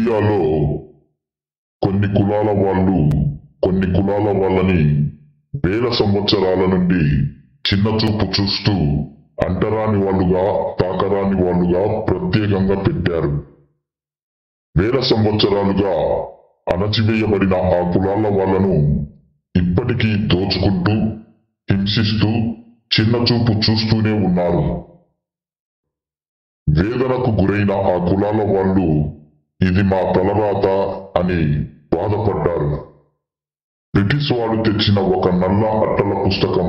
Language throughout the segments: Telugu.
ఇండియాలో కొన్ని కులాల వాళ్ళని వేల సంవత్సరాల నుండి చిన్న చూపు చూస్తూ అంటరాని వాళ్ళుగా తాకరాని వాళ్ళుగా ప్రత్యేకంగా పెట్టారు. వేల సంవత్సరాలుగా అణచివేయబడిన ఆ కులాల వాళ్ళను ఇప్పటికీ దోచుకుంటూ హింసిస్తూ చిన్న చూపు చూస్తూనే ఉన్నారు. వేదనకు గురైన ఆ కులాల వాళ్ళు ఇది మా తలరాత అని బాధపడ్డారు. బ్రిటిష్ వాడు తెచ్చిన ఒక నల్ల అట్టల పుస్తకం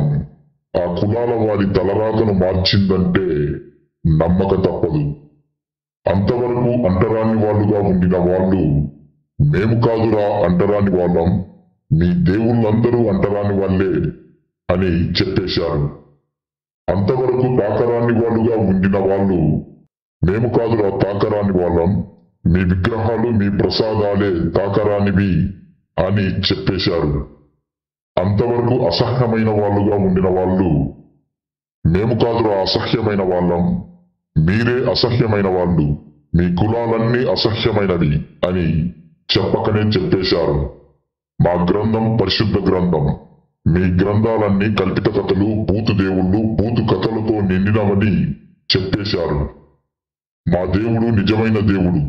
ఆ కులాల వారి తలరాతను మార్చిందంటే నమ్మక తప్పదు. అంతవరకు అంటరాని వాళ్ళుగా ఉండిన వాళ్ళు మేము కాదురా అంటరాని వాళ్ళం, మీ దేవుళ్ళందరూ అంటరాని వాళ్ళే అని చెప్పేశారు. అంతవరకు తాకరాని వాళ్ళుగా ఉండిన వాళ్ళు మేము కాదురా తాకరాని వాళ్ళం, మీ విగ్రహాలు మీ ప్రసాదాలే తాకరానివి అని చెప్పేశారు. అంతవరకు అసహ్యమైన వాళ్ళుగా ఉండిన వాళ్ళు మేము కాదురా అసహ్యమైన వాళ్ళం, మీరే అసహ్యమైన వాళ్ళు, మీ కులాలన్నీ అసహ్యమైనవి అని చెప్పకనే చెప్పేశారు. మా గ్రంథం పరిశుద్ధ గ్రంథం, మీ గ్రంథాలన్నీ కల్పిత కథలు, బూతు దేవుళ్ళు, బూతు కథలతో నిండినవని చెప్పేశారు. మా దేవుడు నిజమైన దేవుడు,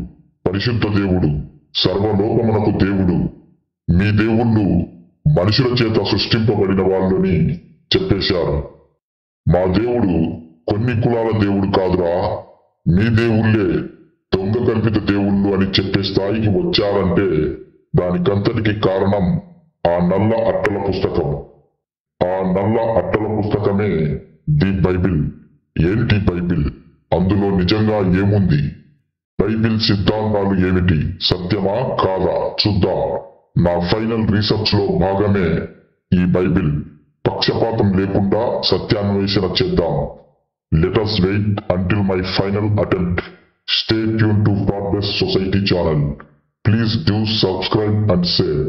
పరిశుద్ధ దేవుడు, సర్వలోకమునకు దేవుడు, మీ దేవుళ్ళు మనుషుల చేత సృష్టింపబడిన వాళ్ళని చెప్పేశారు. మా దేవుడు కొన్ని కులాల దేవుడు కాదురా, మీ దేవుళ్ళే దొంగ కల్పిత దేవుళ్ళు అని చెప్పే స్థాయికి వచ్చారంటే దానికంతటికి కారణం ఆ నల్ల అట్టల పుస్తకం. ఆ నల్ల అట్టల పుస్తకమే ది బైబిల్. ఏంటి బైబిల్? అందులో నిజంగా ఏముంది? బైబిల్ సిద్ధాంతాలు ఏమిటి? సత్యమా కాదా చూద్దాం. నా ఫైనల్ రీసెర్చ్ లో భాగమే ఈ బైబిల్. పక్షపాతం లేకుండా సత్యాన్వేషణ చేద్దాం. Let us wait until my final attempt. Stay tuned to Progress Society channel. Please do subscribe and share.